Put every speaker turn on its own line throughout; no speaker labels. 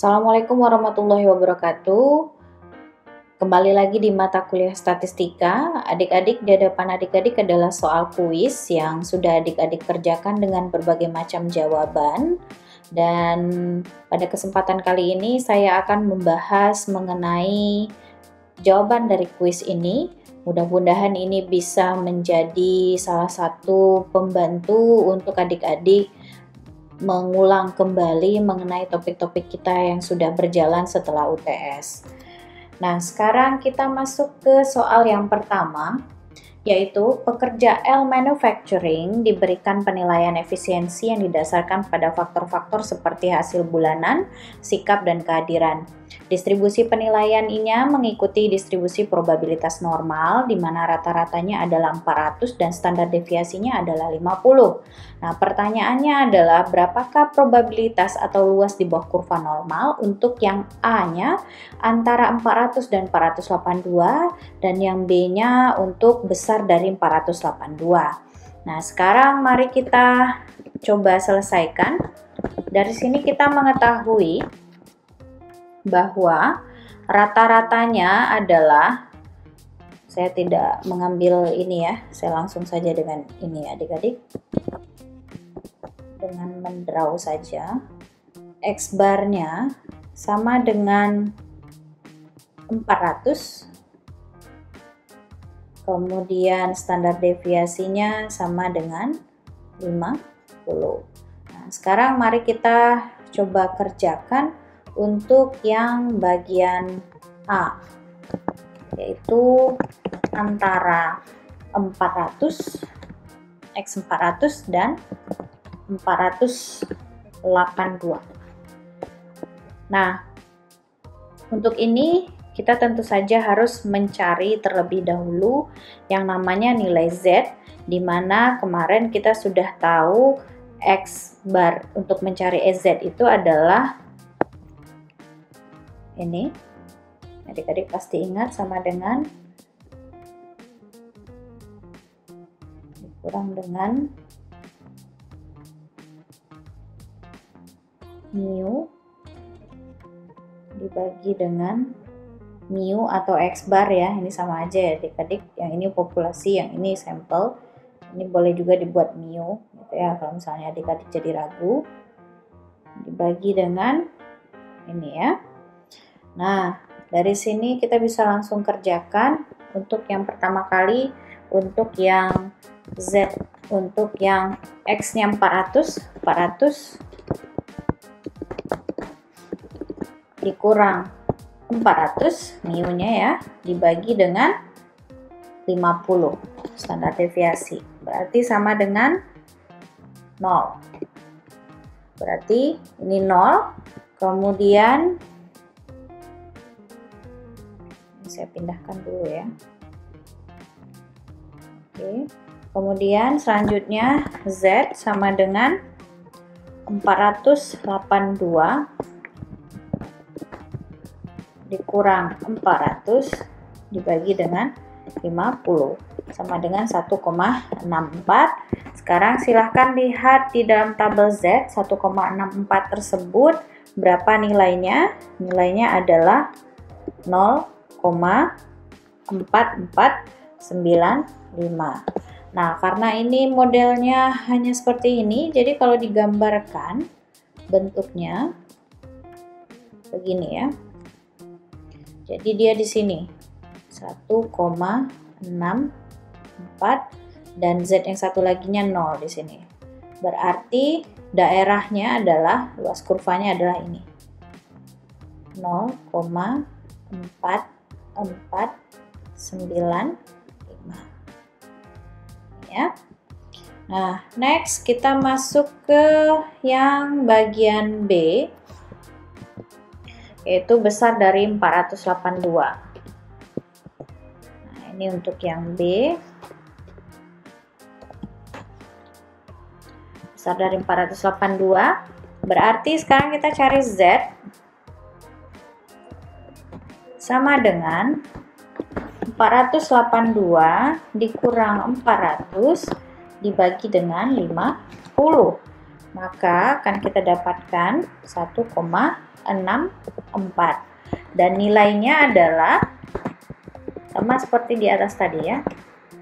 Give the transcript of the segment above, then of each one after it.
Assalamualaikum warahmatullahi wabarakatuh. Kembali lagi di mata kuliah statistika. Adik-adik, di hadapan adik-adik adalah soal kuis yang sudah adik-adik kerjakan dengan berbagai macam jawaban. Dan pada kesempatan kali ini saya akan membahas mengenai jawaban dari kuis ini. Mudah-mudahan ini bisa menjadi salah satu pembantu untuk adik-adik mengulang kembali mengenai topik-topik kita yang sudah berjalan setelah UTS. Nah, sekarang kita masuk ke soal yang pertama, yaitu pekerja L manufacturing diberikan penilaian efisiensi yang didasarkan pada faktor-faktor seperti hasil bulanan, sikap, dan kehadiran. Distribusi penilaiannya mengikuti distribusi probabilitas normal, di mana rata-ratanya adalah 400 dan standar deviasinya adalah 50. Nah, pertanyaannya adalah berapakah probabilitas atau luas di bawah kurva normal untuk yang A-nya antara 400 dan 482 dan yang B-nya untuk besar dari 482. Nah, sekarang mari kita coba selesaikan. Dari sini kita mengetahui bahwa rata-ratanya adalah, saya tidak mengambil ini ya, saya langsung saja dengan ini adik-adik, dengan mendraw saja. X barnya sama dengan 400, kemudian standar deviasinya sama dengan 50. Nah, sekarang mari kita coba kerjakan untuk yang bagian A, yaitu antara 400, X400 dan 482. Nah, untuk ini kita tentu saja harus mencari terlebih dahulu yang namanya nilai Z, di mana kemarin kita sudah tahu X bar untuk mencari Z itu adalah ini. Adik-adik pasti ingat, sama dengan dikurang dengan mu dibagi dengan mu atau X bar ya, ini sama aja ya adik-adik, yang ini populasi, yang ini sampel. Ini boleh juga dibuat mu gitu ya, kalau misalnya adik-adik jadi ragu, dibagi dengan ini ya. Nah, dari sini kita bisa langsung kerjakan untuk yang pertama kali, untuk yang Z, untuk yang X-nya 400 dikurang 400 mu-nya ya, dibagi dengan 50 standar deviasi, berarti sama dengan 0. Berarti ini 0, kemudian saya pindahkan dulu ya. Oke. Kemudian selanjutnya Z sama dengan 482 dikurang 400 dibagi dengan 50 sama dengan 1,64. Sekarang silahkan lihat di dalam tabel Z 1,64 tersebut berapa nilainya. Nilainya adalah 0,4495. Nah, karena ini modelnya hanya seperti ini, jadi kalau digambarkan bentuknya begini ya. Jadi dia di sini 1,64 dan Z yang satu laginya 0 di sini. Berarti daerahnya adalah, luas kurvanya adalah ini. 0,4495 ya. Nah, next kita masuk ke yang bagian B, yaitu besar dari 482. Nah, ini untuk yang B, besar dari 482. Berarti sekarang kita cari Z sama dengan 482 dikurang 400 dibagi dengan 50. maka akan kita dapatkan 1,64 dan nilainya adalah sama seperti di atas tadi ya,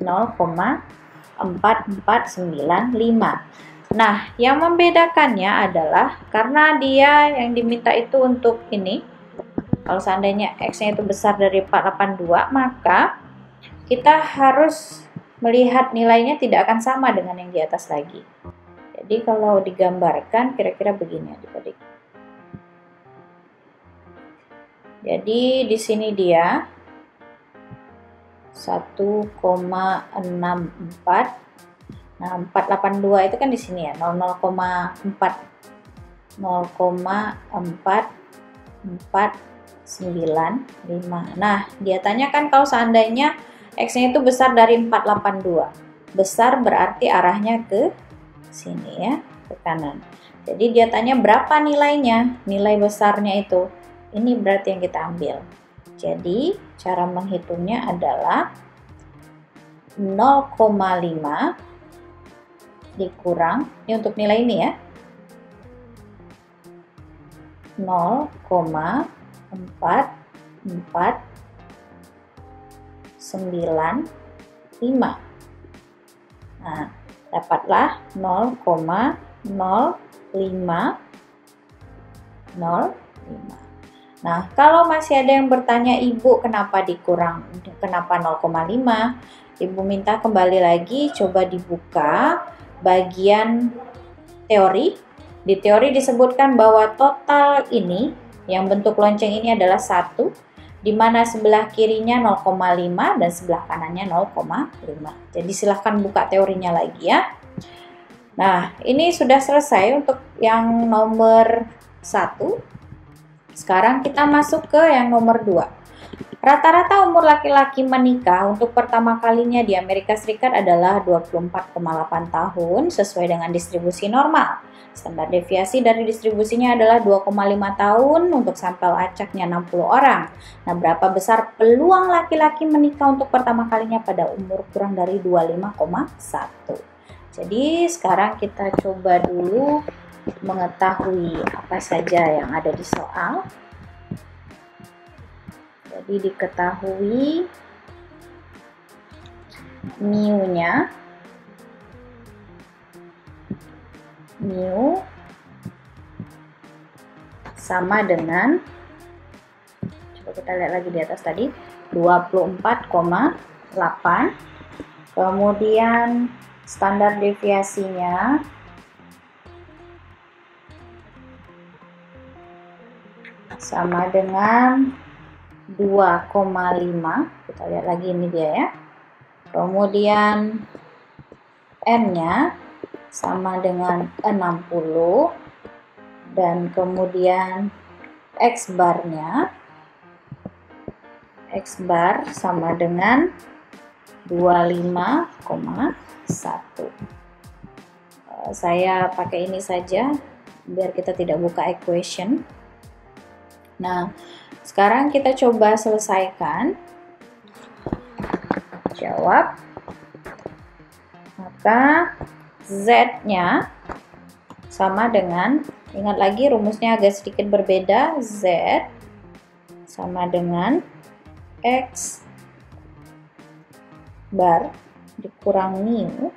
0,4495. Nah, yang membedakannya adalah karena dia yang diminta itu untuk ini, kalau seandainya X-nya itu besar dari 482, maka kita harus melihat nilainya tidak akan sama dengan yang di atas lagi. Jadi kalau digambarkan kira-kira begini adik-adik. Jadi di sini dia 1,64. Nah, 482 itu kan di sini ya, 0,4. 0,4495. Nah, dia tanyakan kalau seandainya X-nya itu besar dari 482. Besar berarti arahnya ke sini ya, ke kanan. Jadi dia tanya berapa nilainya, nilai besarnya itu. Ini berarti yang kita ambil. Jadi, cara menghitungnya adalah 0,5 dikurang, ini untuk nilai ini ya, 0,4495. Nah, dapatlah 0,0505. Nah, kalau masih ada yang bertanya, Ibu kenapa dikurang, kenapa 0,5? Ibu minta kembali lagi, coba dibuka bagian teori. Di teori disebutkan bahwa total ini, yang bentuk lonceng ini adalah 1, di mana sebelah kirinya 0,5 dan sebelah kanannya 0,5. Jadi silahkan buka teorinya lagi ya. Nah, ini sudah selesai untuk yang nomor 1. Sekarang kita masuk ke yang nomor 2. Rata-rata umur laki-laki menikah untuk pertama kalinya di Amerika Serikat adalah 24,8 tahun sesuai dengan distribusi normal. Standar deviasi dari distribusinya adalah 2,5 tahun untuk sampel acaknya 60 orang. Nah, berapa besar peluang laki-laki menikah untuk pertama kalinya pada umur kurang dari 25,1? Jadi sekarang kita coba dulu mengetahui apa saja yang ada di soal. Jadi diketahui mu-nya, mu sama dengan, coba kita lihat lagi di atas tadi, 24,8. Kemudian standar deviasinya sama dengan 2,5. Kita lihat lagi, ini dia ya. Kemudian N-nya sama dengan 60 dan kemudian X bar-nya, X bar sama dengan 25,1. Saya pakai ini saja biar kita tidak buka equation. Nah, sekarang kita coba selesaikan. Jawab. Maka Z-nya sama dengan, ingat lagi rumusnya agak sedikit berbeda, Z sama dengan X bar dikurang mu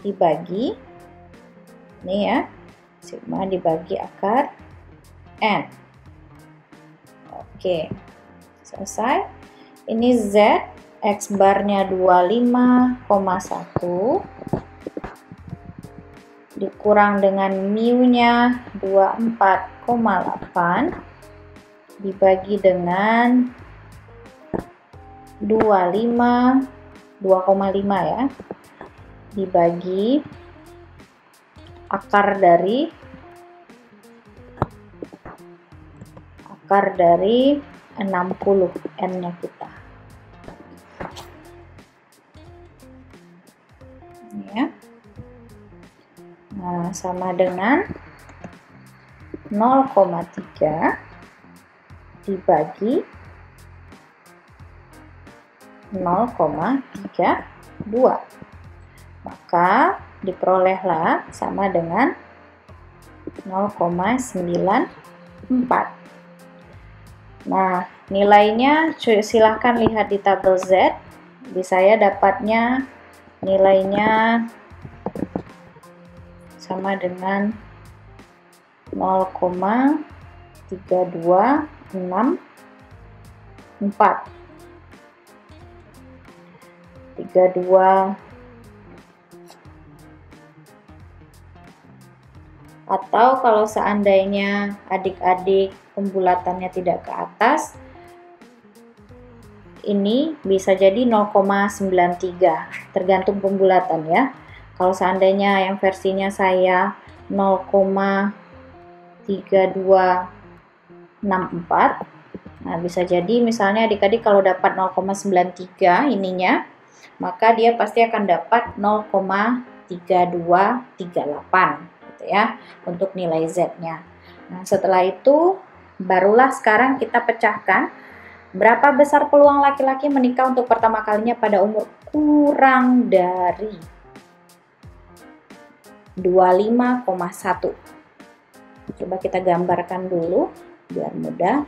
dibagi, ini ya, sigma dibagi akar N. Oke, selesai. Ini Z, X barnya 25,1 dikurang dengan mu-nya 24,8 dibagi dengan 2,5 ya, dibagi akar dari 60 N-nya kita. Ya. Nah, sama dengan 0,3 dibagi 0,32. Maka diperolehlah sama dengan 0,94. Nah, nilainya silahkan lihat di tabel Z. Di saya dapatnya nilainya sama dengan 0,3264. 32. Atau kalau seandainya adik-adik pembulatannya tidak ke atas, ini bisa jadi 0,93, tergantung pembulatan ya. Kalau seandainya yang versinya saya 0,3264, nah bisa jadi misalnya adik-adik kalau dapat 0,93 ininya, maka dia pasti akan dapat 0,3238 gitu ya untuk nilai Z-nya. Nah, setelah itu barulah sekarang kita pecahkan berapa besar peluang laki-laki menikah untuk pertama kalinya pada umur kurang dari 25,1. Coba kita gambarkan dulu biar mudah.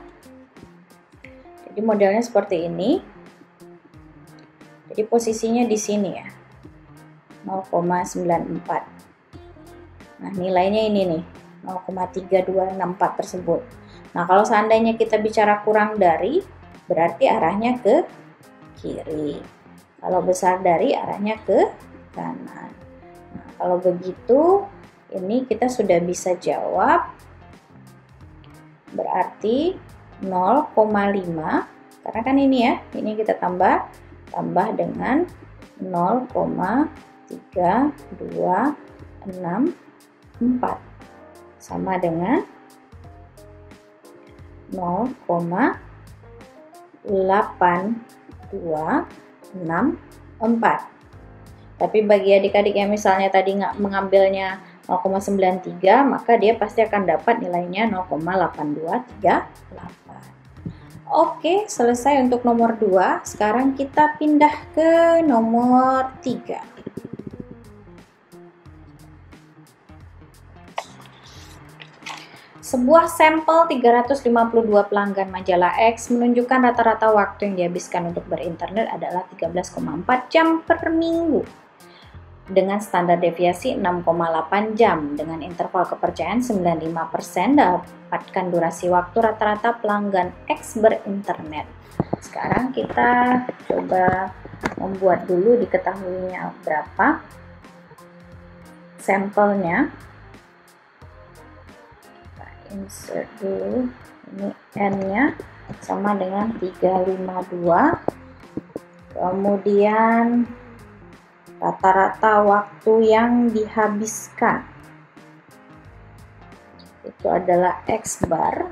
Jadi modelnya seperti ini. Jadi posisinya di sini ya, 0,94. Nah, nilainya ini nih, 0,3264 tersebut. Nah, kalau seandainya kita bicara kurang dari, berarti arahnya ke kiri. Kalau besar dari, arahnya ke kanan. Nah, kalau begitu, ini kita sudah bisa jawab. Berarti 0,5, karena kan ini ya, ini kita tambah dengan 0,3264 sama dengan 0,8264. Tapi bagi adik-adik yang misalnya tadi nggak mengambilnya 0,93, maka dia pasti akan dapat nilainya 0,8238. Oke, selesai untuk nomor 2. Sekarang kita pindah ke nomor 3. Sebuah sampel 352 pelanggan majalah X menunjukkan rata-rata waktu yang dihabiskan untuk berinternet adalah 13,4 jam per minggu dengan standar deviasi 6,8 jam dengan interval kepercayaan 95% dapatkan durasi waktu rata-rata pelanggan X berinternet. Sekarang kita coba membuat dulu diketahuinya berapa sampelnya. Insert dulu, ini N-nya sama dengan 352, kemudian rata-rata waktu yang dihabiskan itu adalah X bar,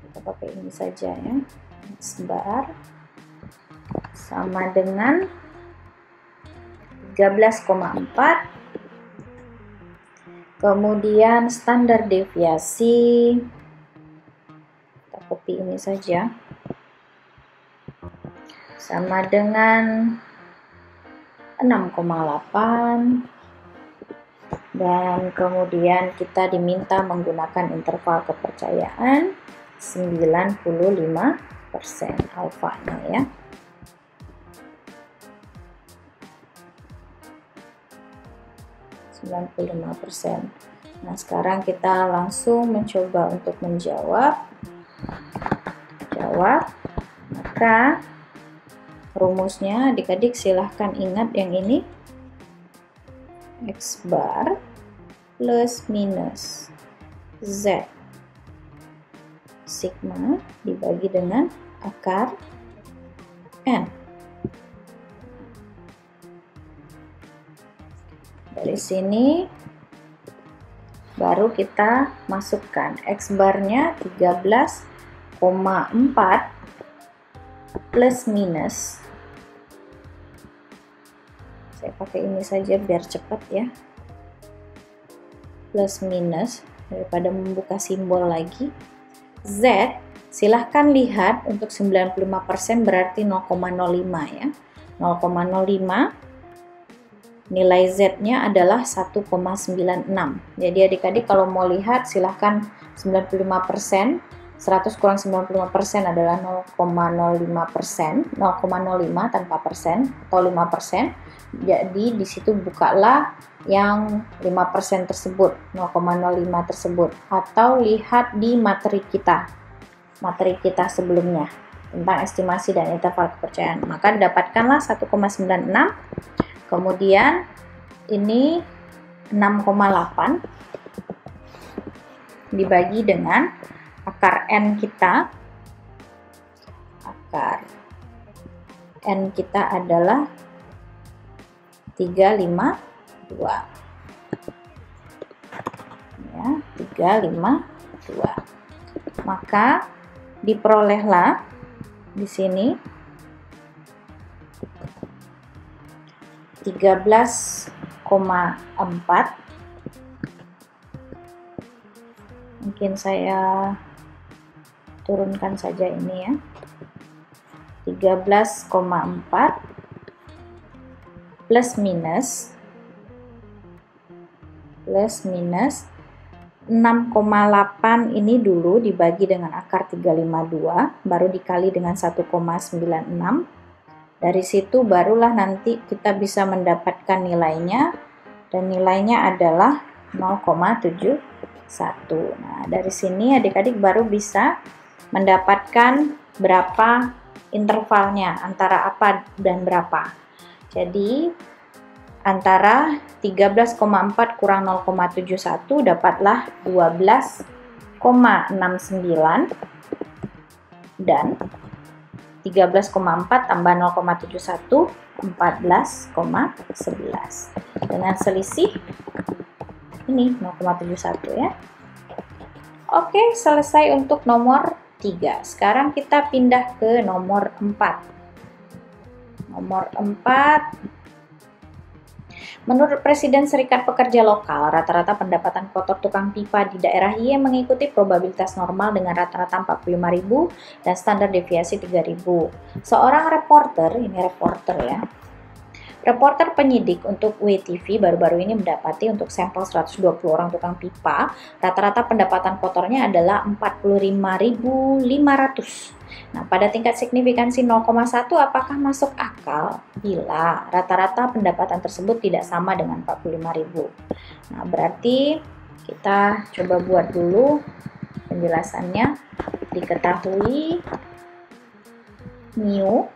kita pakai ini saja ya, X bar sama dengan 13,4. Kemudian standar deviasi, kita copy ini saja, sama dengan 6,8, dan kemudian kita diminta menggunakan interval kepercayaan 95% alfanya ya. Nah, sekarang kita langsung mencoba untuk menjawab. Maka rumusnya adik-adik silahkan ingat yang ini, X bar plus minus Z sigma dibagi dengan akar N. Dari sini baru kita masukkan X barnya 13,4 plus minus, saya pakai ini saja biar cepat ya, plus minus daripada membuka simbol lagi. Z silahkan lihat untuk 95% berarti 0,05 ya, 0,05 nilai Z-nya adalah 1,96. Jadi adik-adik kalau mau lihat silahkan 95%, 100 kurang 95% adalah 0,05%, 0,05 tanpa persen atau 5%. Jadi di situ bukalah yang 5% tersebut, 0,05 tersebut, atau lihat di materi kita sebelumnya tentang estimasi dan interval kepercayaan. Maka didapatkanlah 1,96. Kemudian ini 6,8 dibagi dengan akar N kita. Akar N kita adalah 352. Ya, 352. Maka diperolehlah di sini 13,4. Mungkin saya turunkan saja ini ya. 13,4 plus minus 6,8 ini dulu dibagi dengan akar 352, baru dikali dengan 1,96. Dari situ barulah nanti kita bisa mendapatkan nilainya, dan nilainya adalah 0,71. Nah, dari sini adik-adik baru bisa mendapatkan berapa intervalnya, antara apa dan berapa. Jadi antara 13,4 kurang 0,71 dapatlah 12,69, dan 13,4 tambah 0,71 14,11 dengan selisih ini 0,71 ya. Oke, selesai untuk nomor 3. Sekarang kita pindah ke nomor 4. Nomor 4, menurut Presiden Serikat Pekerja Lokal, rata-rata pendapatan kotor tukang pipa di daerah Y mengikuti probabilitas normal dengan rata-rata 45.000 dan standar deviasi 3.000. Seorang reporter, ini reporter ya, reporter penyidik untuk WTV baru-baru ini mendapati untuk sampel 120 orang tukang pipa, rata-rata pendapatan kotornya adalah 45.500. Nah, pada tingkat signifikansi 0,1 apakah masuk akal bila rata-rata pendapatan tersebut tidak sama dengan 45.000? Nah, berarti kita coba buat dulu penjelasannya. Diketahui mu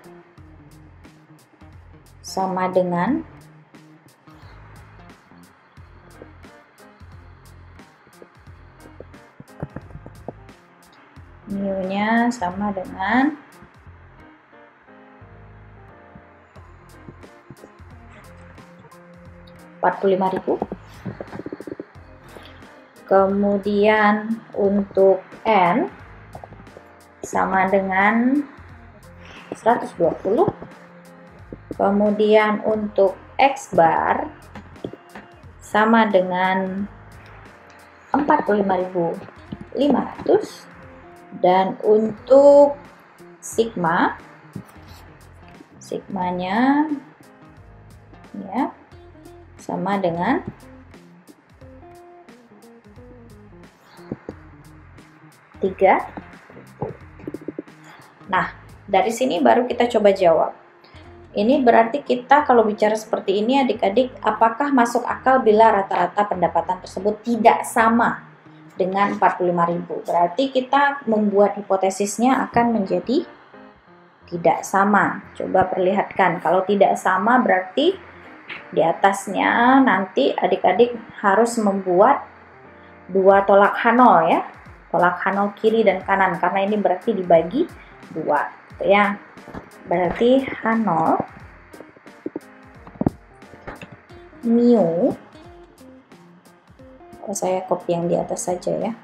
sama dengan mu-nya sama dengan 45.000. Kemudian untuk N sama dengan 120. Kemudian untuk X bar sama dengan 45.500, dan untuk sigmanya ya sama dengan 3. Nah, dari sini baru kita coba jawab. Ini berarti kita kalau bicara seperti ini adik-adik, apakah masuk akal bila rata-rata pendapatan tersebut tidak sama dengan 45.000? Berarti kita membuat hipotesisnya akan menjadi tidak sama. Coba perlihatkan, kalau tidak sama berarti di atasnya nanti adik-adik harus membuat dua tolak H0 ya. Tolak H0 kiri dan kanan, karena ini berarti dibagi 2 gitu ya. Berarti H0 mu, saya copy yang di atas saja ya,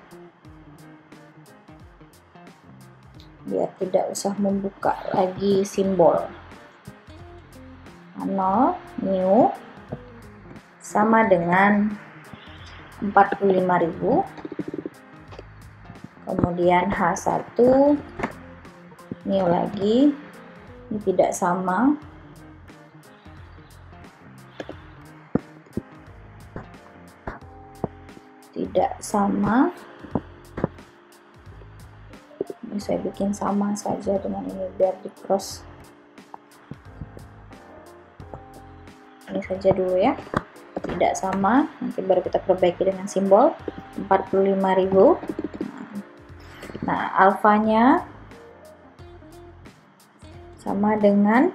biar tidak usah membuka lagi simbol. H0 mu sama dengan 45.000, kemudian H1 mu lagi, ini tidak sama, tidak sama. Ini saya bikin sama saja dengan ini biar di cross. Ini saja dulu ya, tidak sama, nanti baru kita perbaiki dengan simbol 45.000. Nah, alfanya sama dengan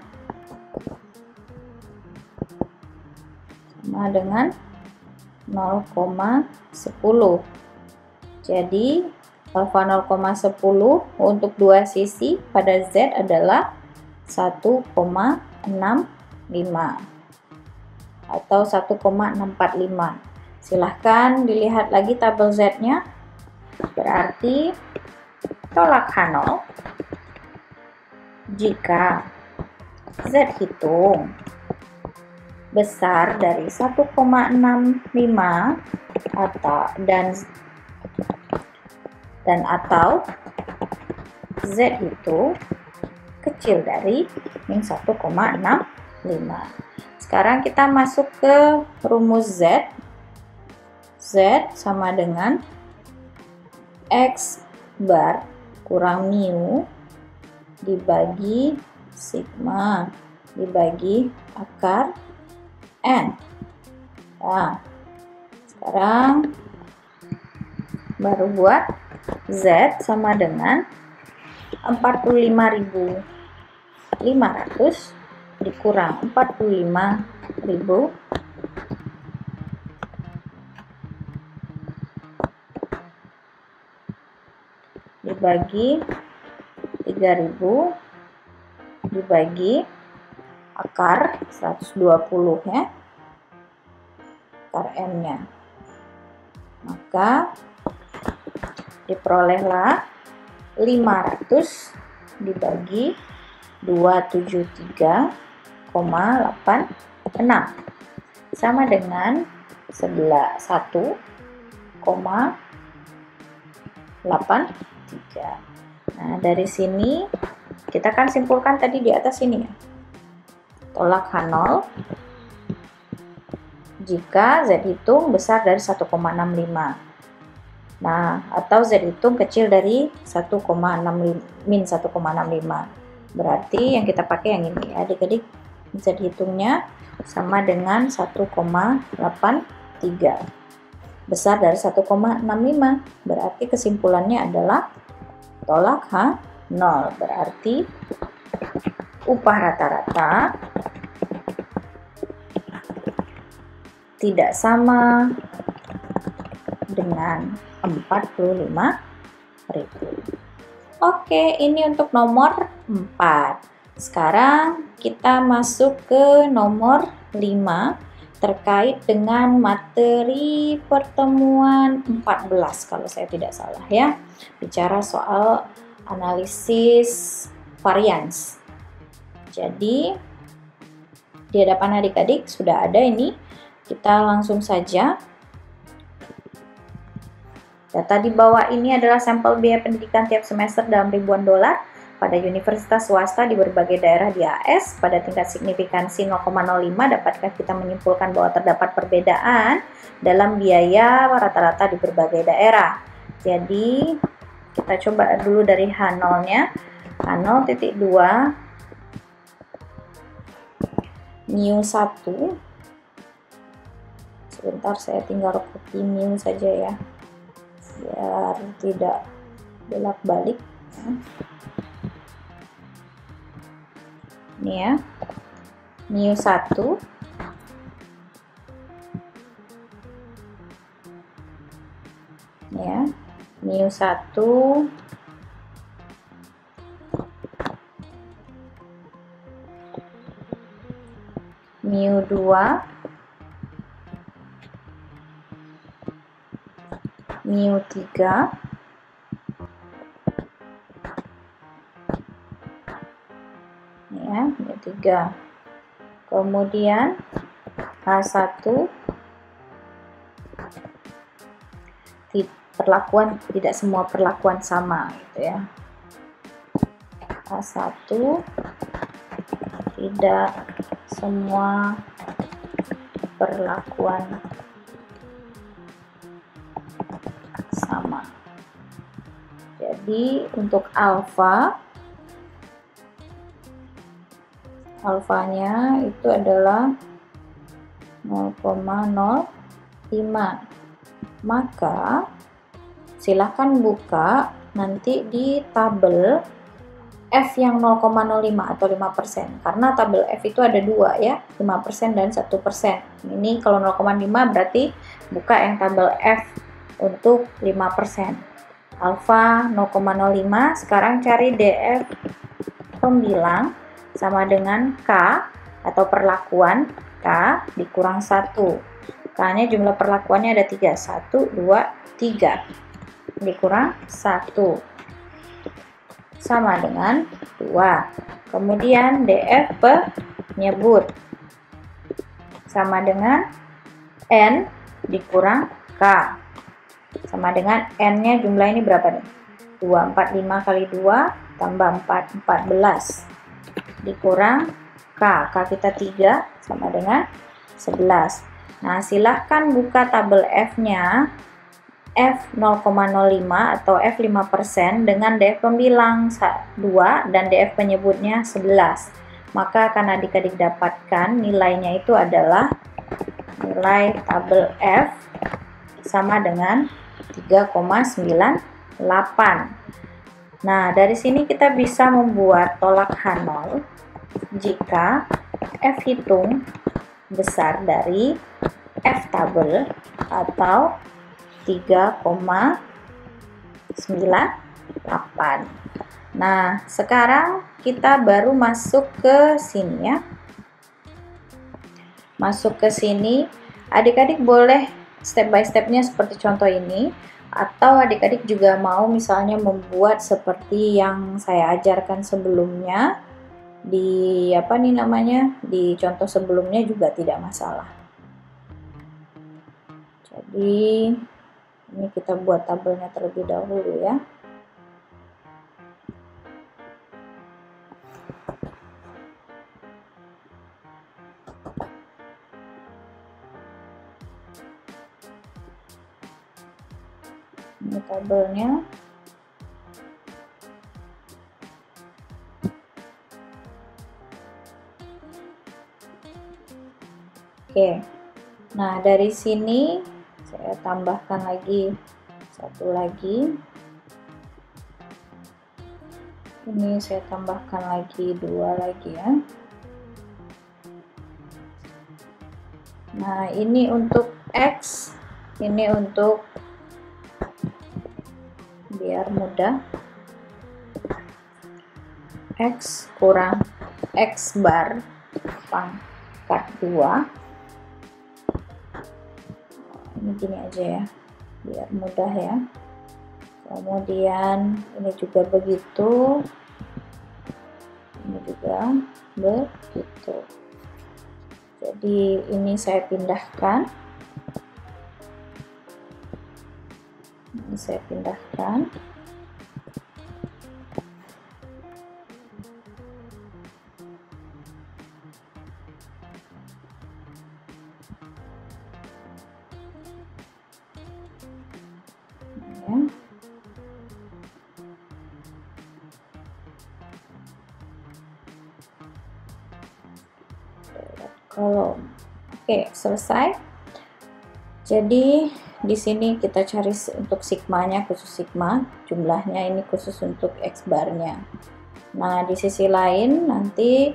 0,10. Jadi alfa 0,10 untuk dua sisi pada Z adalah 1,65 atau 1,645. Silahkan dilihat lagi tabel Z-nya. Berarti tolak H0 jika Z hitung besar dari 1,65 atau Z itu kecil dari min 1,65. Sekarang kita masuk ke rumus Z. Z sama dengan X bar kurang mu dibagi sigma dibagi akar N. Nah, sekarang baru buat Z sama dengan 45.500 dikurang 45.000 dibagi 3.000 dibagi akar 120 ya, akar N-nya. Maka diperolehlah 500 dibagi 273,86 sama dengan 1,83. Nah, dari sini kita kan simpulkan tadi di atas ini ya. Tolak H0 jika Z hitung besar dari 1,65. Nah, atau Z hitung kecil dari 1,65. Berarti yang kita pakai yang ini. Adik-adik, Z hitungnya sama dengan 1,83. Besar dari 1,65. Berarti kesimpulannya adalah tolak H0. Berarti upah rata-rata tidak sama dengan 45.000. Oke, ini untuk nomor 4. Sekarang kita masuk ke nomor 5 terkait dengan materi pertemuan 14 kalau saya tidak salah ya. Bicara soal analisis varians. Jadi di hadapan adik-adik sudah ada ini. Kita langsung saja. Data di bawah ini adalah sampel biaya pendidikan tiap semester dalam ribuan dolar pada universitas swasta di berbagai daerah di AS. Pada tingkat signifikansi 0,05 dapatkah kita menyimpulkan bahwa terdapat perbedaan dalam biaya rata-rata di berbagai daerah. Jadi kita coba dulu dari H0-nya. H0.2 mu 1. Sebentar, saya tinggal copy mu saja ya, biar tidak bolak-balik. Ini ya, mu 1 ya, mu 1 mu 2 mu 3 ya, mu 3. Kemudian H1 perlakuan, tidak semua perlakuan sama gitu ya. H1 tidak semua perlakuan Jadi untuk alfanya itu adalah 0,05. Maka silahkan buka nanti di tabel F yang 0,05 atau 5%, karena tabel F itu ada dua ya, 5% dan 1%. Ini kalau 0,5 berarti buka yang tabel F untuk 5%. Alfa 0,05, sekarang cari DF pembilang sama dengan K atau perlakuan K dikurang 1. K-nya jumlah perlakuannya ada 3, 1, 2, 3 dikurang 1 sama dengan 2. Kemudian DF penyebut sama dengan N dikurang K sama dengan N-nya jumlah ini berapa nih? 245 kali 2 tambah 4, 14 dikurang K kita 3 sama dengan 11. Nah, silahkan buka tabel F-nya, F 0,05 atau F 5% dengan DF pembilang 2 dan DF penyebutnya 11. Maka akan adik-adik dapatkan nilainya itu adalah nilai tabel F sama dengan 3,98. Nah, dari sini kita bisa membuat tolak H0 jika F hitung besar dari F tabel atau 3,98. Nah, sekarang kita baru masuk ke sini ya. Masuk ke sini, adik-adik boleh step by stepnya seperti contoh ini, atau adik-adik juga mau misalnya membuat seperti yang saya ajarkan sebelumnya di di contoh sebelumnya juga tidak masalah. Jadi ini kita buat tabelnya terlebih dahulu ya. Ini tabelnya. Oke. Nah, dari sini saya tambahkan lagi satu lagi. Ini saya tambahkan lagi 2 lagi ya. Nah, ini untuk X, ini untuk biar mudah, X kurang X bar pangkat 2. Ini gini aja ya, biar mudah ya. Kemudian ini juga begitu, ini juga begitu. Jadi ini saya pindahkan, ini saya pindahkan. Ya. Kolom. Oke, selesai. Jadi di sini kita cari untuk sigmanya, khusus sigma, jumlahnya ini khusus untuk X barnya. Nah, di sisi lain nanti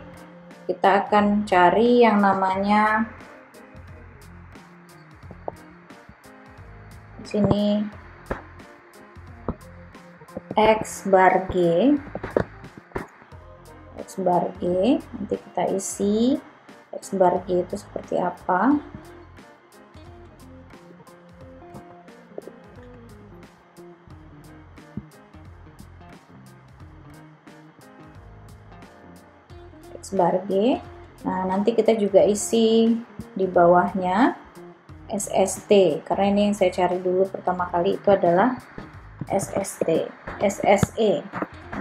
kita akan cari yang namanya di sini X bar G. X bar G, nanti kita isi X bar G itu seperti apa. X bar G. Nah, nanti kita juga isi di bawahnya SST, karena ini yang saya cari dulu pertama kali itu adalah SSE.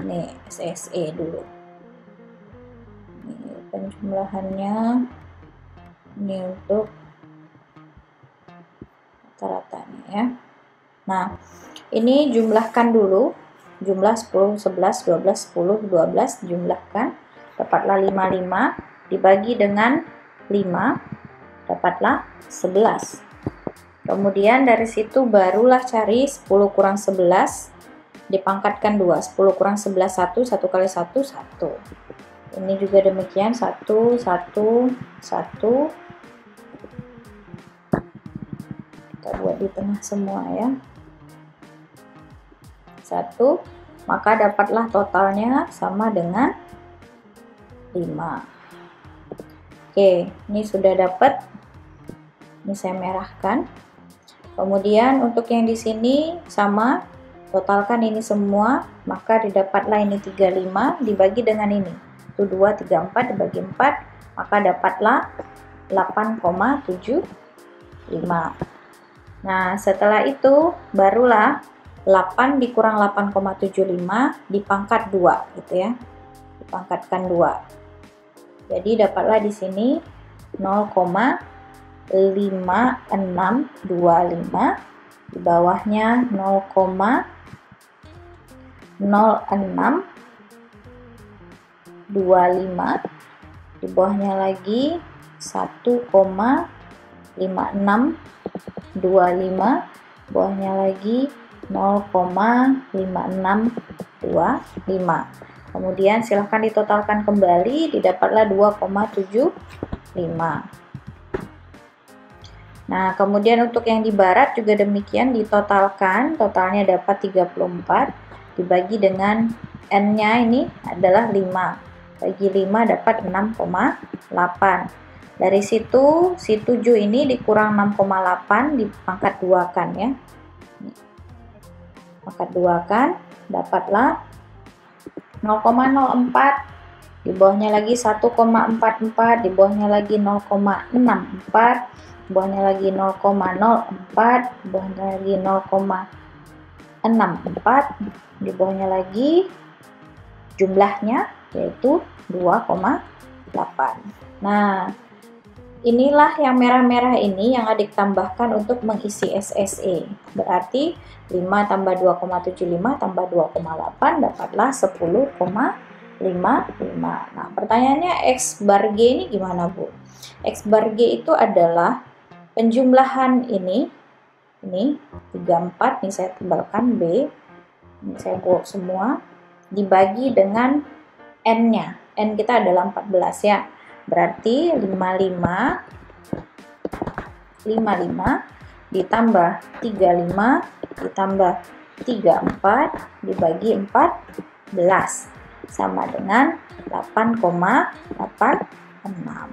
Ini SSE dulu. Ini penjumlahannya, ini untuk rata-ratanya ya. Nah, ini jumlahkan dulu jumlah 10, 11, 12, 10, 12, jumlahkan, dapatlah 55, dibagi dengan 5, dapatlah 11. Kemudian dari situ barulah cari 10 kurang 11, dipangkatkan 2, 10 kurang 11, 1, 1 kali 1, 1. Ini juga demikian, 1, 1, 1. Kita buat di tengah semua ya. 1, maka dapatlah totalnya sama dengan 5. Oke, ini sudah dapat. Ini saya merahkan. Kemudian untuk yang di sini sama, totalkan ini semua, maka didapatlah ini 35 dibagi dengan ini. Itu 2, 3, 4 dibagi 4, maka dapatlah 8,75. Nah, setelah itu barulah 8 dikurang 8,75 dipangkat 2 gitu ya. Dipangkatkan 2. Jadi dapatlah di sini 0,5625, di bawahnya 0,0625, di bawahnya lagi 1,5625, bawahnya lagi 0,5625. Kemudian silahkan ditotalkan kembali, didapatlah 2,75. Nah, kemudian untuk yang di barat juga demikian, ditotalkan, totalnya dapat 34, dibagi dengan N-nya ini adalah 5. Bagi 5 dapat 6,8. Dari situ, si 7 ini dikurang 6,8, dipangkat 2 kan ya. Pangkat 2 kan, dapatlah 0,04. Di bawahnya lagi 1,44, di bawahnya lagi 0,64, di bawahnya lagi 0,04, di bawahnya lagi 0,64, di bawahnya lagi jumlahnya yaitu 2,8. Nah, inilah yang merah-merah ini yang adik tambahkan untuk mengisi SSE. Berarti 5 tambah 2,75 tambah 2,8 dapatlah 10,55. Nah, pertanyaannya X bar G ini gimana, Bu? X bar G itu adalah penjumlahan ini 34, ini saya tebalkan B, ini saya buat semua, dibagi dengan N-nya. N kita adalah 14 ya. Berarti 55 ditambah 35 ditambah 34 dibagi 14 sama dengan 8,86. Nah,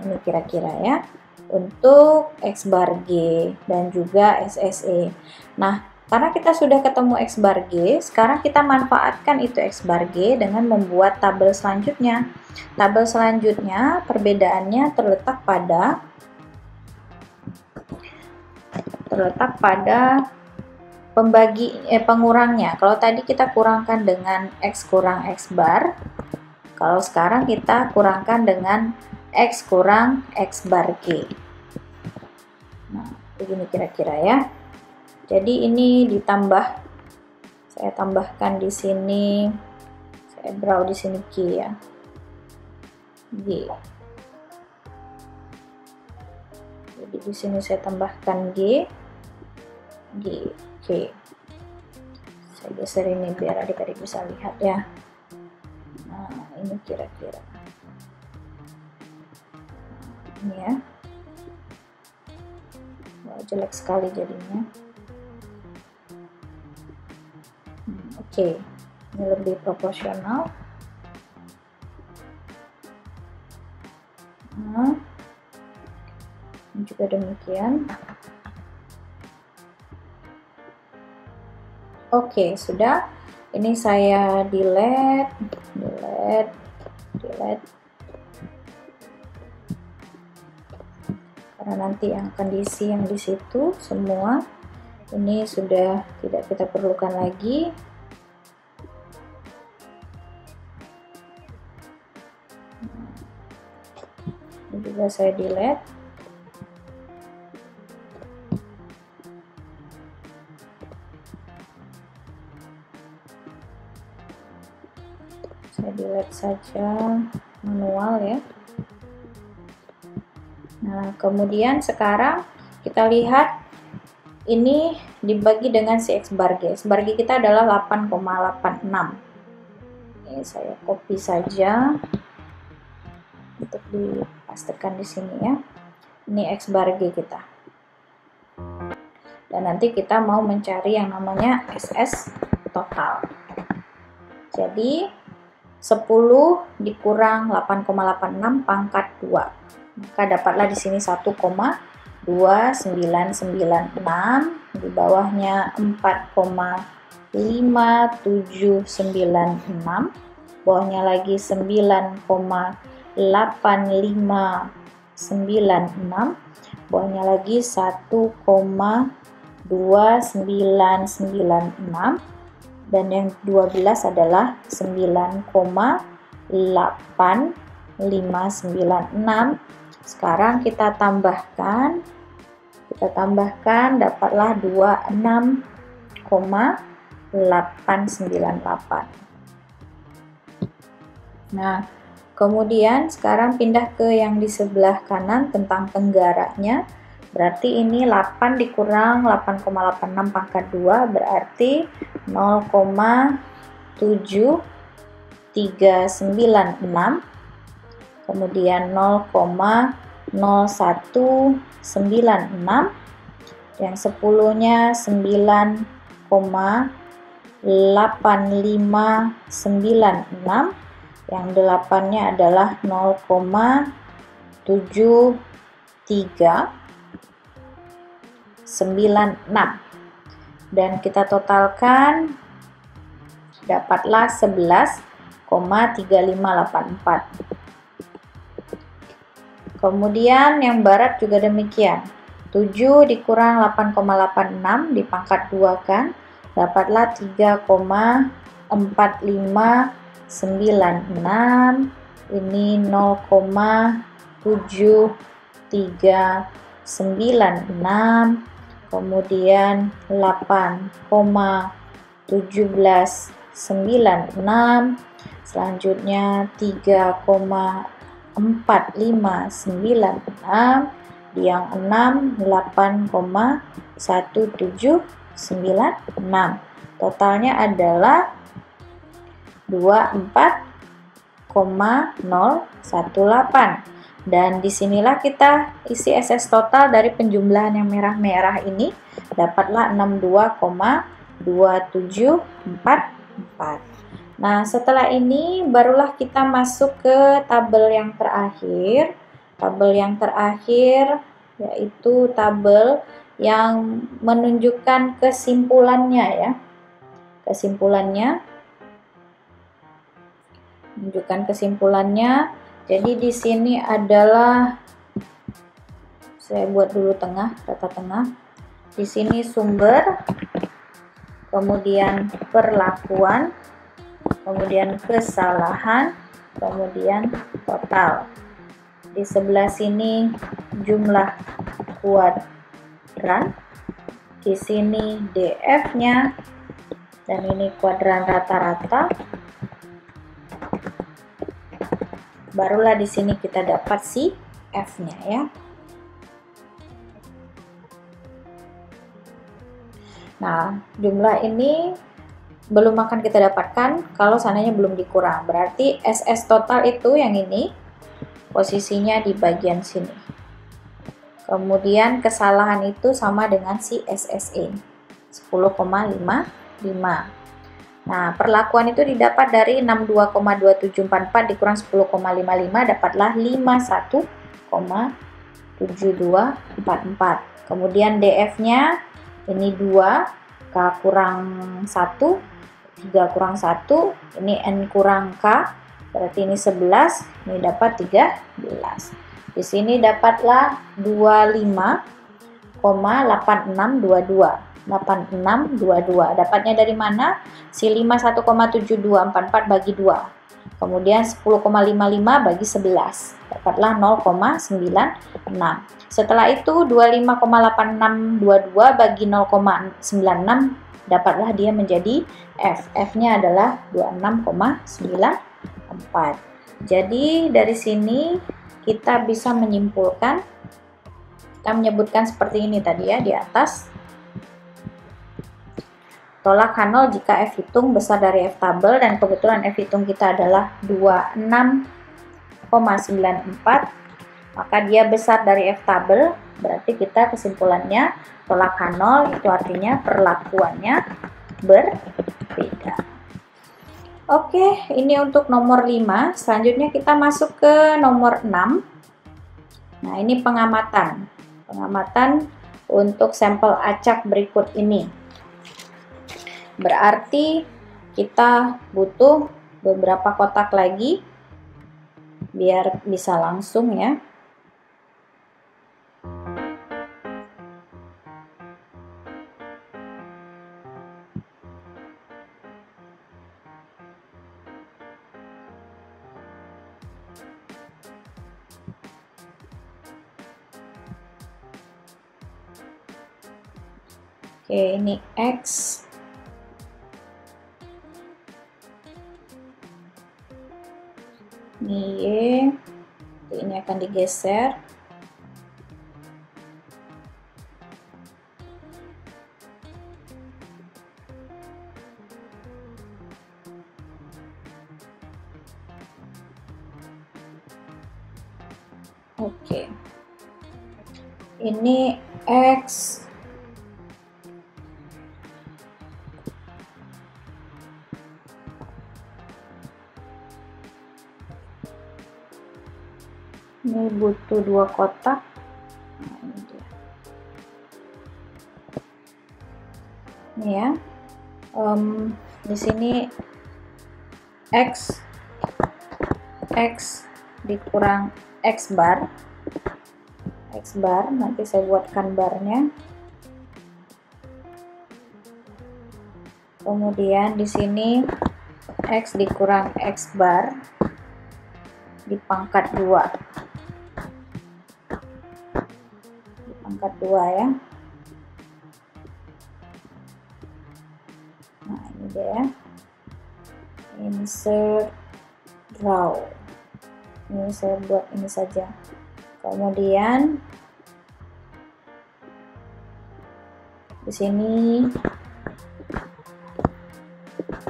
ini kira-kira ya untuk X bar G dan juga SSE. Nah, karena kita sudah ketemu X bar G, sekarang kita manfaatkan itu X bar G dengan membuat tabel selanjutnya. Tabel selanjutnya perbedaannya terletak pada pengurangnya. Kalau tadi kita kurangkan dengan X kurang X bar, kalau sekarang kita kurangkan dengan X kurang X bar G. Nah, begini kira-kira ya. Jadi ini ditambah, saya tambahkan di sini, saya draw di sini G ya, G. Jadi di sini saya tambahkan G, G. Saya geser ini biar adik-adik bisa lihat ya. Nah, ini kira-kira. Ini ya. Wah, jelek sekali jadinya. Oke, ini lebih proporsional. Nah, ini juga demikian. Oke, sudah. Ini saya delete. Karena nanti yang akan diisi yang di situ semua ini sudah tidak kita perlukan lagi. Ini juga saya delete. saja manual ya. Nah, kemudian sekarang kita lihat ini dibagi dengan si X bar G. X bar G kita adalah 8,86. Ini saya copy saja untuk dipastikan di sini ya. Ini X bar G kita. Dan nanti kita mau mencari yang namanya SS total. Jadi 10 dikurang 8,86 pangkat 2. Maka dapatlah di sini 1,2996, di bawahnya 4,5796, bawahnya lagi 9,8596, bawahnya lagi 1,2996, dan yang 12 adalah 9,8596. Sekarang kita tambahkan dapatlah 26,898. Nah, kemudian sekarang pindah ke yang di sebelah kanan tentang tenggaranya. Berarti ini 8 dikurang 8,86 pangkat 2 berarti 0,7396. Kemudian 0,0196, yang 10-nya 9,8596, yang 8-nya adalah 0,7396, dan kita totalkan dapatlah 11,3584. Kemudian yang barat juga demikian. 7 dikurang 8,86 dipangkat 2 kan, dapatlah 3,4596. Ini 0,7396. Kemudian 8,1796. Selanjutnya 3,4596, yang 6 8,1796. Totalnya adalah 24,018. Dan disinilah kita isi SS total dari penjumlahan yang merah-merah ini, dapatlah 62,2744. Nah, setelah ini barulah kita masuk ke tabel yang terakhir. Tabel yang terakhir yaitu tabel yang menunjukkan kesimpulannya ya. Menunjukkan kesimpulannya. Jadi di sini adalah, saya buat dulu data tengah. Di sini sumber, kemudian perlakuan, kemudian kesalahan, kemudian total. Di sebelah sini jumlah kuadran, di sini DF-nya, dan ini kuadran rata-rata. Barulah di sini kita dapat si F-nya ya. Nah, jumlah ini belum akan kita dapatkan kalau seandainya belum dikurang. Berarti SS total itu yang ini, posisinya di bagian sini. Kemudian kesalahan itu sama dengan si SSE, 10,55. Nah, perlakuan itu didapat dari 62,2744 dikurang 10,55, dapatlah 51,7244. Kemudian DF-nya ini 2, K kurang 1, 3 kurang 1, ini N kurang K, berarti ini 11, ini dapat 13. Di sini dapatlah 25,8622. 8622. Dapatnya dari mana? Si 51,7244 bagi 2. Kemudian 10,55 bagi 11. Dapatlah 0,96. Setelah itu 25,8622 bagi 0,96, dapatlah dia menjadi F. F-nya adalah 26,96. 4. Jadi dari sini kita bisa menyimpulkan, kita menyebutkan seperti ini tadi ya di atas. Tolak H0 jika F hitung besar dari F tabel, dan kebetulan F hitung kita adalah 26,94, maka dia besar dari F tabel. Berarti kita kesimpulannya tolak H0 itu artinya perlakuannya berbeda. Oke, ini untuk nomor 5. Selanjutnya kita masuk ke nomor 6. Nah, ini pengamatan. Pengamatan untuk sampel acak berikut ini. Berarti kita butuh beberapa kotak lagi biar bisa langsung ya. Oke, ini X. Ini Y. Ini akan digeser. Oke. Ini X. Ini butuh 2 kotak. Nah, ini dia. Ini ya. Di sini X dikurang X bar. Nanti saya buatkan barnya. Kemudian di sini X dikurang X bar di pangkat 2. Pangkat 2 ya. Nah, ini dia ya. Insert draw. Ini saya buat ini saja. Kemudian di sini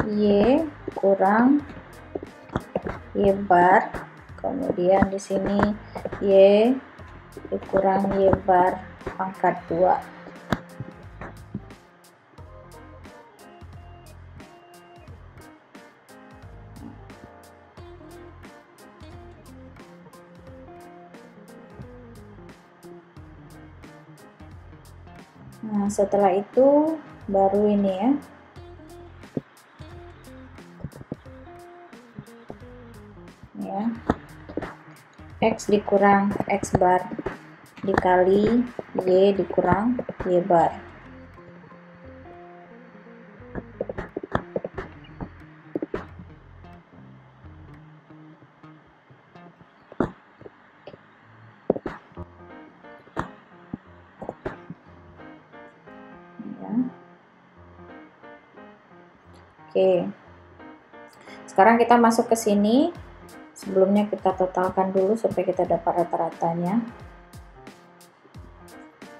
Y kurang Y bar. Kemudian di sini Y dikurang Y bar pangkat 2. Nah, setelah itu baru ini ya. Ya. X dikurang X bar dikali Y dikurang Y bar. Ya. Oke. Sekarang kita masuk ke sini. Sebelumnya kita totalkan dulu supaya kita dapat rata-ratanya.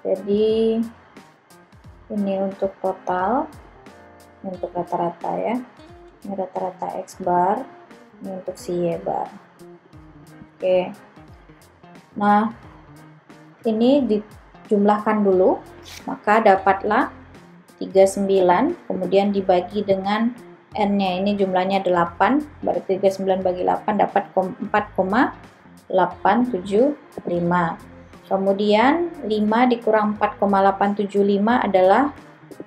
Jadi ini untuk total, ini untuk rata-rata ya. Ini rata-rata X bar, ini untuk si Y bar. Oke. Nah, ini dijumlahkan dulu, maka dapatlah 39, kemudian dibagi dengan N-nya, ini jumlahnya 8, berarti 39 bagi 8 dapat 4,875. Kemudian 5 dikurang 4,875 adalah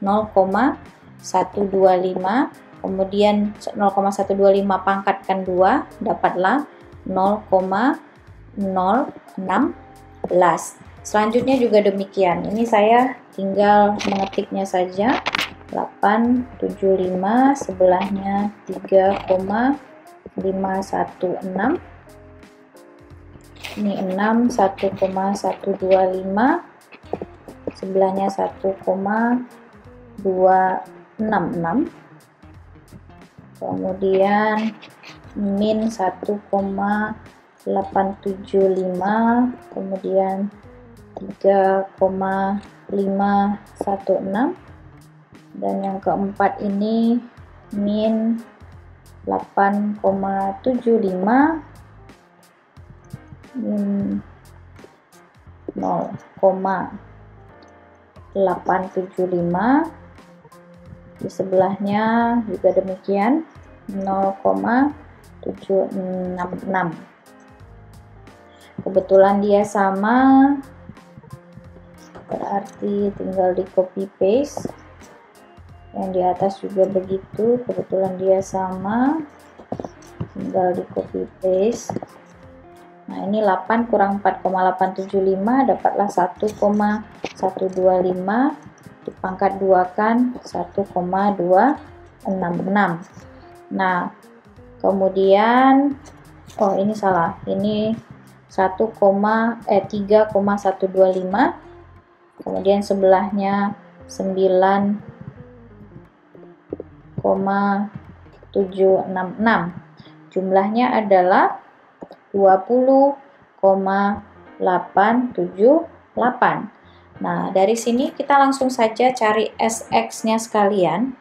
0,125. Kemudian 0,125 pangkatkan 2, dapatlah 0,016. Selanjutnya juga demikian. Ini saya tinggal mengetiknya saja. 875 sebelahnya 3,516. Ini 6 1,125 sebelahnya 1,266. Kemudian min 1,875, kemudian 3,516, dan yang keempat ini min 8,75, min 0,875, di sebelahnya juga demikian 0,766. Kebetulan dia sama, berarti tinggal di copy paste. Yang di atas juga begitu, kebetulan dia sama, tinggal di copy paste. Nah, ini 8 kurang 4,875 dapatlah 1,125, dipangkat 2 kan 1,266. Nah, kemudian ini salah, ini 3,125, kemudian sebelahnya 9,766. Jumlahnya adalah 20,878. Nah, dari sini kita langsung saja cari SX-nya sekalian.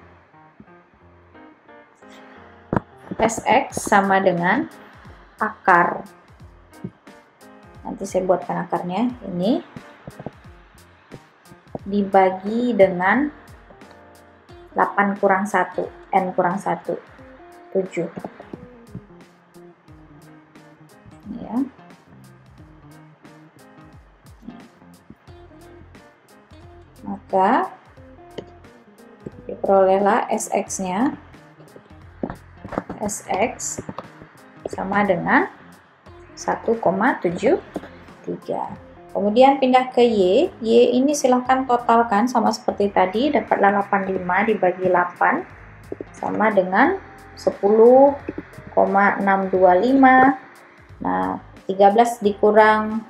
SX sama dengan akar. Nanti saya buatkan akarnya. Ini dibagi dengan 8 kurang 1, N kurang 1, 7. Ya. Maka diperolehlah SX-nya. SX sama dengan 1,73. Kemudian pindah ke Y. Y ini silahkan totalkan sama seperti tadi, dapatlah 85 dibagi 8 sama dengan 10,625. Nah, 13 dikurang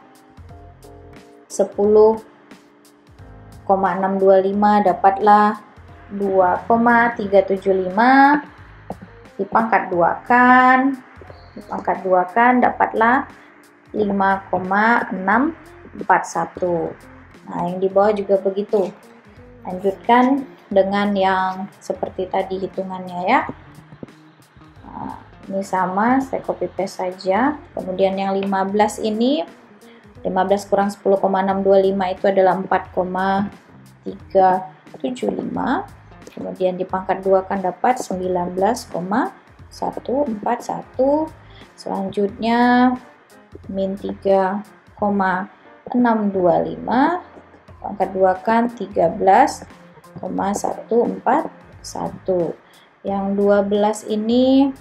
10,625 dapatlah 2,375, dipangkat 2 kan, dapatlah 5,641. Nah, yang di bawah juga begitu. Lanjutkan dengan yang seperti tadi hitungannya ya. Nah, ini sama, saya copy paste saja. Kemudian yang 15 ini, 15 kurang 10,625 itu adalah 4,375. Kemudian dipangkat 2 kan dapat 19,141. Selanjutnya min 3,625, pangkat 2 kan 13,141. Yang 12 ini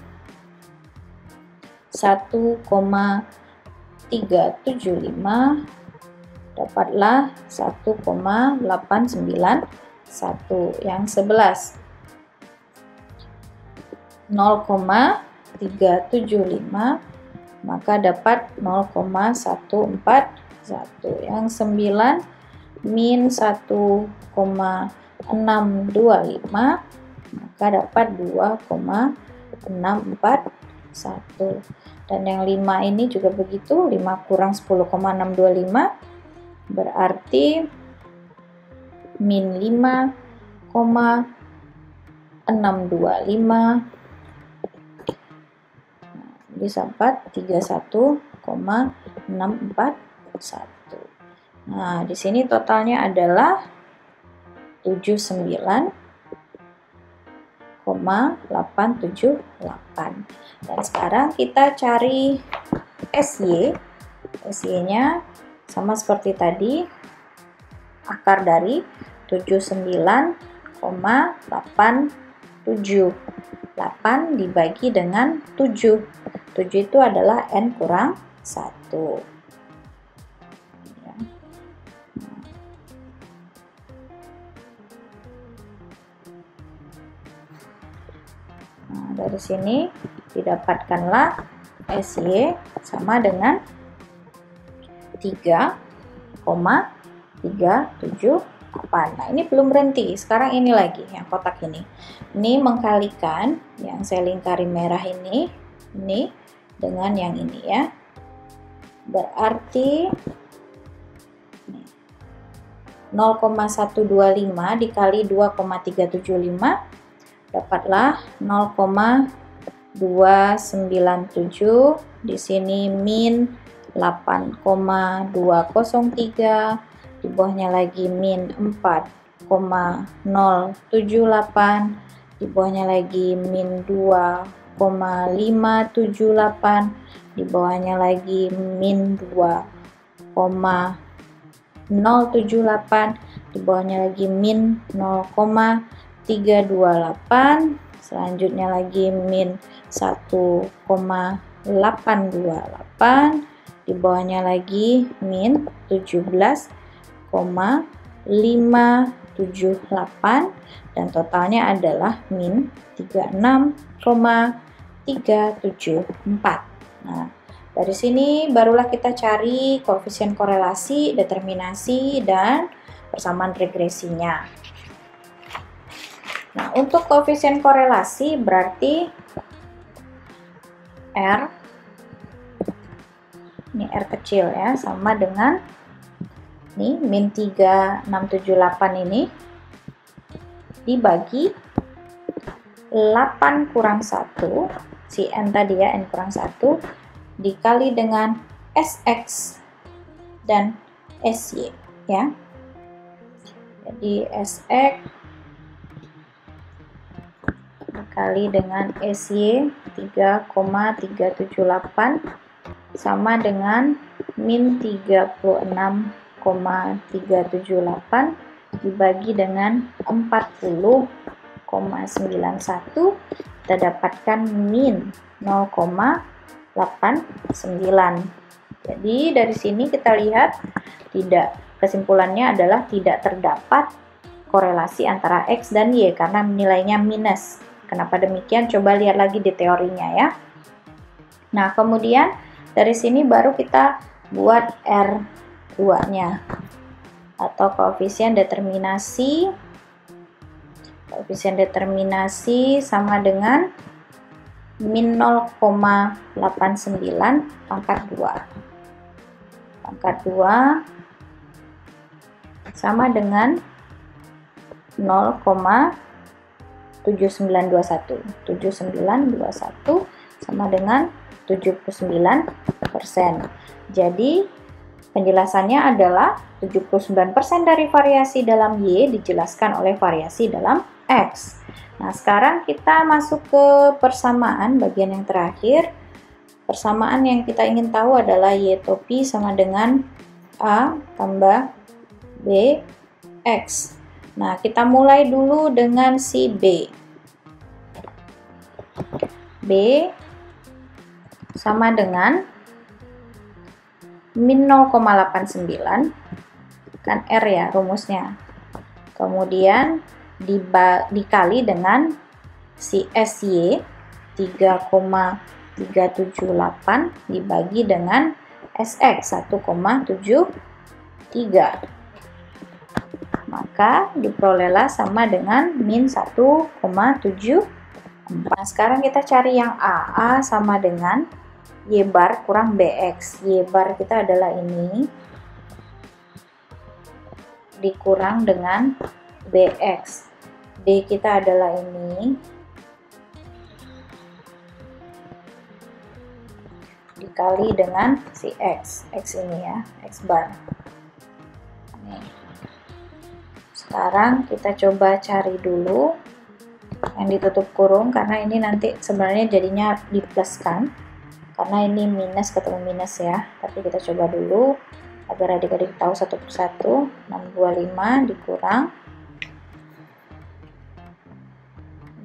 1,375, dapatlah 1,891. Yang 11 0,375, maka dapat 0,141. Yang 9 min 1,625, maka dapat 2,641. Dan yang 5 ini juga begitu, 5 kurang 10,625 berarti min 5,625 disapat 31,641. Nah, di sini totalnya adalah 79,878. Dan sekarang kita cari SY. SY-nya sama seperti tadi, akar dari 79,878 dibagi dengan 7. 7 itu adalah N kurang 1. Ya. Nah, dari sini didapatkanlah SY sama dengan 3,378. Nah, ini belum berhenti. Sekarang ini lagi yang kotak ini. Ini mengkalikan yang saya lingkari merah ini ini dengan yang ini ya. Berarti 0,125 dikali 2,375 dapatlah 0,297. Di sini min 8,203, di bawahnya lagi min 4,078, di bawahnya lagi min 2,578, di bawahnya lagi min 2,078, di bawahnya lagi min 0,328, selanjutnya lagi min 1,828, di bawahnya lagi min 17,578, dan totalnya adalah min 36,374. Nah, dari sini barulah kita cari koefisien korelasi, determinasi, dan persamaan regresinya. Nah, untuk koefisien korelasi berarti R, ini R kecil ya, sama dengan ini min 3678 ini dibagi 8 kurang 1, si N tadi ya, N kurang 1, dikali dengan SX dan SY ya. Jadi SX dikali dengan SY 3,378 sama dengan min 36,378 dibagi dengan 40,91, kita dapatkan min 0,89. Jadi dari sini kita lihat kesimpulannya adalah tidak terdapat korelasi antara X dan Y karena nilainya minus. Kenapa demikian? Coba lihat lagi di teorinya ya. Nah, kemudian dari sini baru kita buat R2-nya atau koefisien determinasi. Koefisien determinasi sama dengan min 0,89 pangkat 2. Pangkat 2 sama dengan 0,7921. 7921 sama dengan 79%. Jadi penjelasannya adalah 79% dari variasi dalam Y dijelaskan oleh variasi dalam X. Nah, sekarang kita masuk ke persamaan bagian yang terakhir. Persamaan yang kita ingin tahu adalah Y topi sama dengan A tambah B X. Nah, kita mulai dulu dengan si B. B sama dengan min 0,89, kan R ya rumusnya. Kemudian dikali dengan si SY 3,378 dibagi dengan SX 1,73. Maka diperolehlah sama dengan min 1,74. Nah, sekarang kita cari yang A. A sama dengan Y bar kurang BX. Y bar kita adalah ini dikurang dengan BX. D kita adalah ini dikali dengan si X. X ini ya, X bar. Nih. Sekarang kita coba cari dulu yang ditutup kurung, karena ini nanti sebenarnya jadinya dipluskan karena ini minus ketemu minus ya, tapi kita coba dulu agar adik-adik tahu satu persatu. 625 dikurang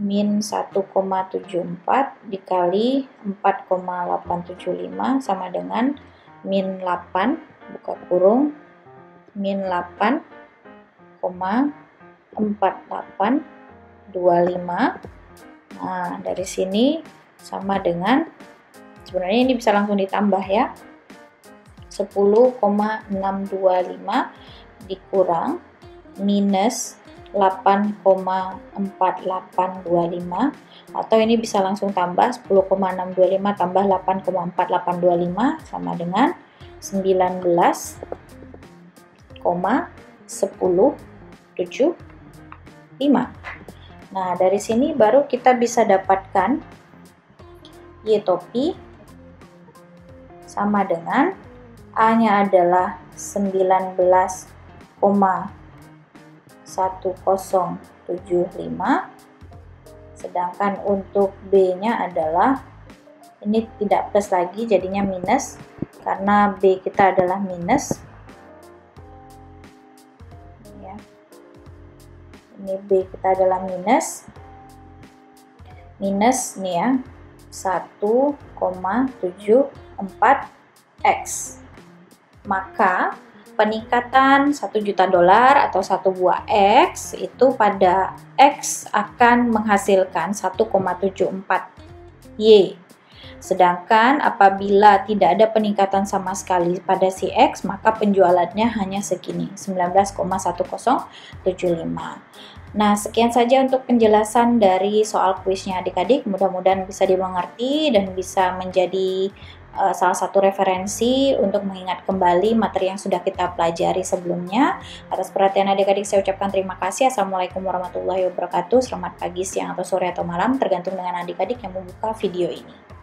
min 1,74 dikali 4,875 sama dengan min 8 buka kurung min 8,4825. Nah, dari sini sama dengan, sebenarnya ini bisa langsung ditambah ya, 10,625 dikurang minus 8,4825, atau ini bisa langsung tambah 10,625 tambah 8,4825 sama dengan 19,1075. Nah, dari sini baru kita bisa dapatkan Y topi sama dengan A-nya adalah 19,1075, sedangkan untuk B-nya adalah, ini tidak plus lagi jadinya minus, karena B kita adalah minus ya. Ini B kita adalah minus nih ya, 1,74x. Maka peningkatan $1 juta atau 1 buah X itu pada X akan menghasilkan 1,74 Y. Sedangkan apabila tidak ada peningkatan sama sekali pada si X, maka penjualannya hanya segini, 19,1075. Nah, sekian saja untuk penjelasan dari soal kuisnya adik-adik. Mudah-mudahan bisa dimengerti dan bisa menjadi salah satu referensi untuk mengingat kembali materi yang sudah kita pelajari sebelumnya. Atas perhatian adik-adik saya ucapkan terima kasih. Assalamualaikum warahmatullahi wabarakatuh. Selamat pagi, siang, atau sore, atau malam, tergantung dengan adik-adik yang membuka video ini.